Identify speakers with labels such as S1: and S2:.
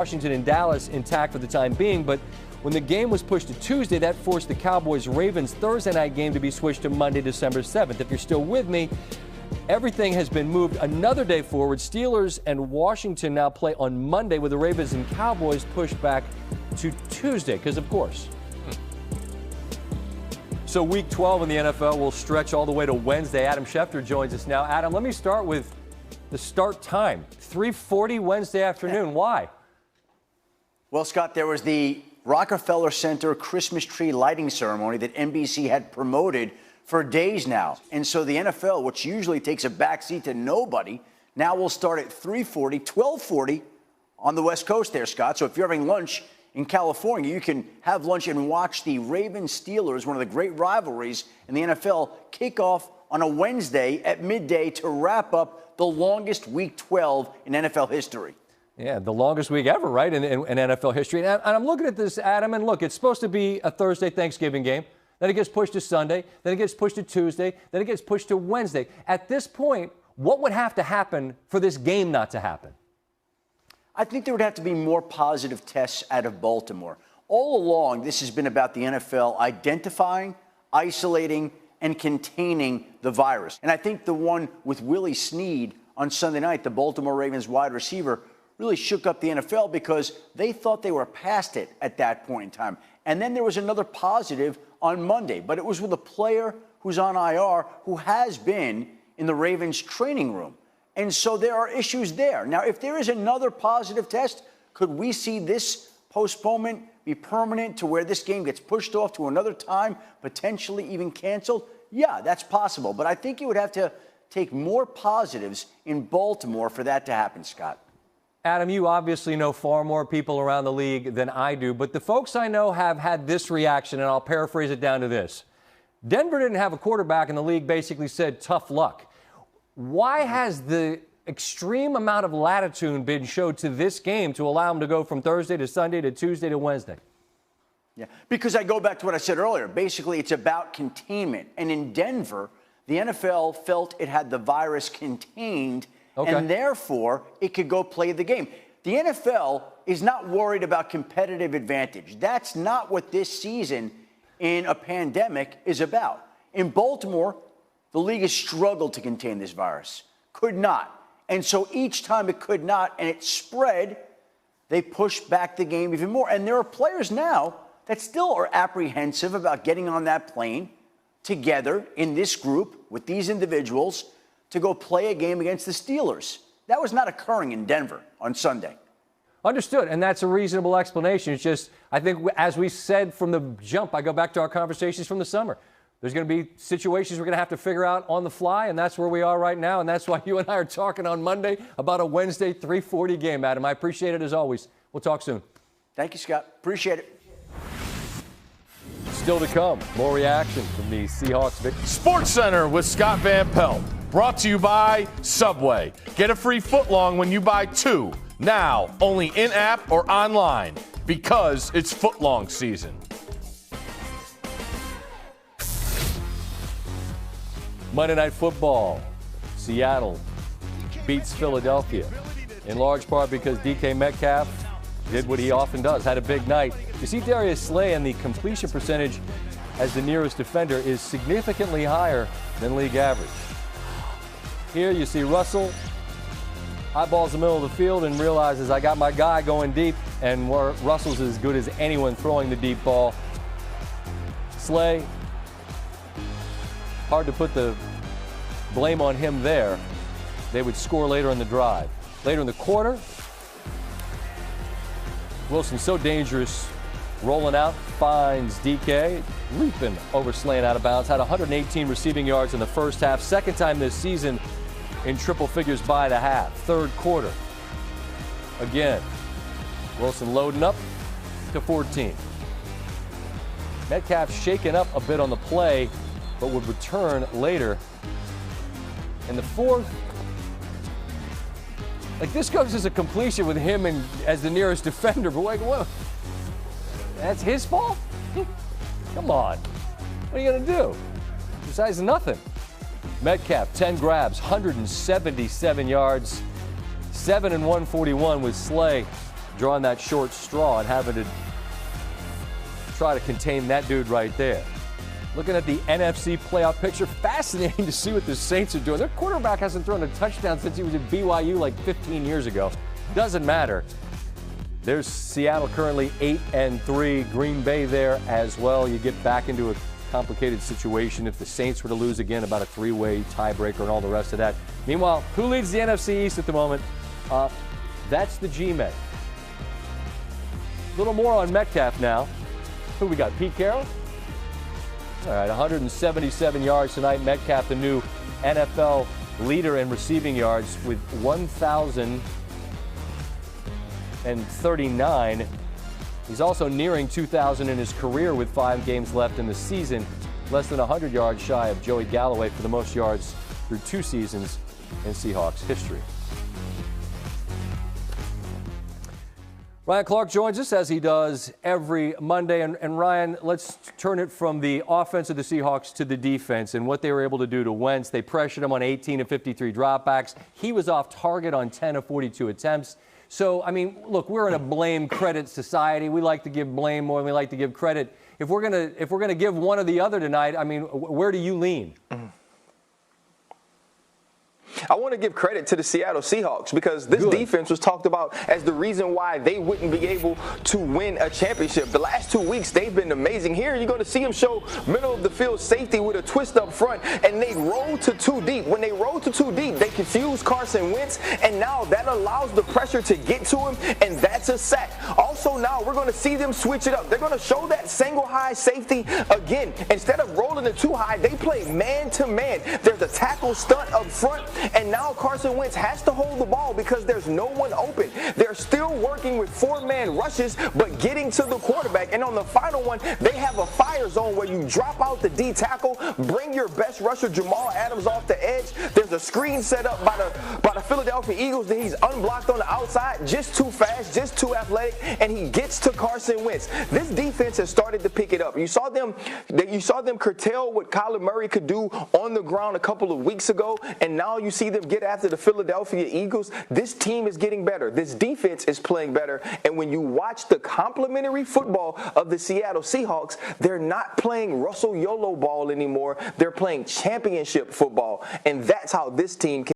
S1: Washington and Dallas intact for the time being, but when the game was pushed to Tuesday, that forced the Cowboys-Ravens Thursday night game to be switched to Monday, December 7th. If you're still with me, everything has been moved another day forward. Steelers and Washington now play on Monday, with the Ravens and Cowboys pushed back to Tuesday, because of course. So week 12 in the NFL will stretch all the way to Wednesday. Adam Schefter joins us now. Adam, let me start with the start time. 3:40 Wednesday afternoon. Why?
S2: Well, Scott, there was the Rockefeller Center Christmas tree lighting ceremony that NBC had promoted for days now. And so the NFL, which usually takes a backseat to nobody, now will start at 3:40, 12:40 on the West Coast there, Scott. So if you're having lunch in California, you can have lunch and watch the Ravens Steelers, one of the great rivalries in the NFL, kick off on a Wednesday at midday to wrap up the longest Week 12 in NFL history.
S1: Yeah, the longest week ever, right, in NFL history. And I'm looking at this, Adam, and look, it's supposed to be a Thursday Thanksgiving game. Then it gets pushed to Sunday. Then it gets pushed to Tuesday. Then it gets pushed to Wednesday. At this point, what would have to happen for this game not to happen?
S2: I think there would have to be more positive tests out of Baltimore. All along, this has been about the NFL identifying, isolating, and containing the virus. And I think the one with Willie Snead on Sunday night, the Baltimore Ravens wide receiver, really shook up the NFL because they thought they were past it at that point in time. And then there was another positive on Monday, but it was with a player who's on IR who has been in the Ravens training room. And so there are issues there. Now, if there is another positive test, could we see this postponement be permanent to where this game gets pushed off to another time, potentially even canceled? Yeah, that's possible. But I think you would have to take more positives in Baltimore for that to happen, Scott.
S1: Adam, you obviously know far more people around the league than I do, but the folks I know have had this reaction, and I'll paraphrase it down to this. Denver didn't have a quarterback, and the league basically said, tough luck. Why has the extreme amount of latitude been showed to this game to allow them to go from Thursday to Sunday to Tuesday to Wednesday?
S2: Yeah, because I go back to what I said earlier. Basically, it's about containment. And in Denver, the NFL felt it had the virus contained, and therefore it could go play the game. The NFL is not worried about competitive advantage. That's not what this season in a pandemic is about. In Baltimore, the league has struggled to contain this virus. Could not. And so each time it could not, and it spread, they pushed back the game even more. And there are players now that still are apprehensive about getting on that plane together in this group with these individuals to go play a game against the Steelers. That was not occurring in Denver on Sunday.
S1: Understood, and that's a reasonable explanation. It's just, I think, as we said from the jump, I go back to our conversations from the summer. There's going to be situations we're going to have to figure out on the fly, and that's where we are right now, and that's why you and I are talking on Monday about a Wednesday 3:40 game, Adam. I appreciate it as always. We'll talk soon.
S2: Thank you, Scott. Appreciate it.
S1: Still to come, more reaction from the Seahawks victory.
S3: Sports Center with Scott Van Pelt. Brought to you by Subway. Get a free footlong when you buy two. Now, only in-app or online, because it's footlong season.
S1: Monday Night Football. Seattle beats Philadelphia, in large part because DK Metcalf did what he often does, had a big night. You see Darius Slay, and the completion percentage as the nearest defender is significantly higher than league average. Here you see Russell eyeballs the middle of the field and realizes I got my guy going deep, and Russell's as good as anyone throwing the deep ball. Slay, hard to put the blame on him there. They would score later in the drive. Later in the quarter, Wilson's so dangerous, rolling out, finds DK, leaping over Slay out of bounds, had 118 receiving yards in the first half, second time this season in triple figures by the half. Third quarter, again, Wilson loading up to 14. Metcalf shaken up a bit on the play, but would return later. In the fourth, like this goes as a completion with him and as the nearest defender, but like, what? That's his fault? Come on. What are you going to do? Besides nothing. Metcalf, 10 grabs, 177 yards, 7 and 141 with Slay drawing that short straw and having to try to contain that dude right there. Looking at the NFC playoff picture, fascinating to see what the Saints are doing. Their quarterback hasn't thrown a touchdown since he was at BYU like 15 years ago. Doesn't matter. There's Seattle currently 8-3. Green Bay there as well. You get back into a complicated situation if the Saints were to lose again, about a three-way tiebreaker and all the rest of that. Meanwhile, who leads the NFC East at the moment? That's the G-Men. A little more on Metcalf now. Who we got? Pete Carroll? All right, 177 yards tonight. Metcalf, the new NFL leader in receiving yards with 1,039. He's also nearing 2,000 in his career with 5 games left in the season. Less than 100 yards shy of Joey Galloway for the most yards through 2 seasons in Seahawks history. Ryan Clark joins us as he does every Monday. And Ryan, let's turn it from the offense of the Seahawks to the defense and what they were able to do to Wentz. They pressured him on 18 of 53 dropbacks. He was off target on 10 of 42 attempts. So, I mean, look, we're in a blame credit society. We like to give blame more than we like to give credit. If we're gonna give one or the other tonight, I mean, where do you lean?
S4: I want to give credit to the Seattle Seahawks because this defense was talked about as the reason why they wouldn't be able to win a championship. The last 2 weeks, they've been amazing. Here, you're going to see them show middle of the field safety with a twist up front, and they roll to 2 deep. When they roll to 2 deep, they confuse Carson Wentz, and now that allows the pressure to get to him, and that's a sack. Also, now we're going to see them switch it up. They're going to show that single high safety again. Instead of rolling the 2 high, they play man-to-man. There's a tackle stunt up front, and now Carson Wentz has to hold the ball because there's no one open. They're still working with 4-man rushes, but getting to the quarterback. And on the final one, they have a fire zone where you drop out the D tackle, bring your best rusher, Jamal Adams, off the edge. There's a screen set up by the Philadelphia Eagles that he's unblocked on the outside, just too fast, just too athletic, and he gets to Carson Wentz. This defense has started to pick it up. You saw them curtail what Kyler Murray could do on the ground a couple of weeks ago, and now you see them get after the Philadelphia Eagles. This team is getting better. This defense is playing better. And when you watch the complementary football of the Seattle Seahawks, they're not playing Russell YOLO ball anymore. They're playing championship football. And that's how this team can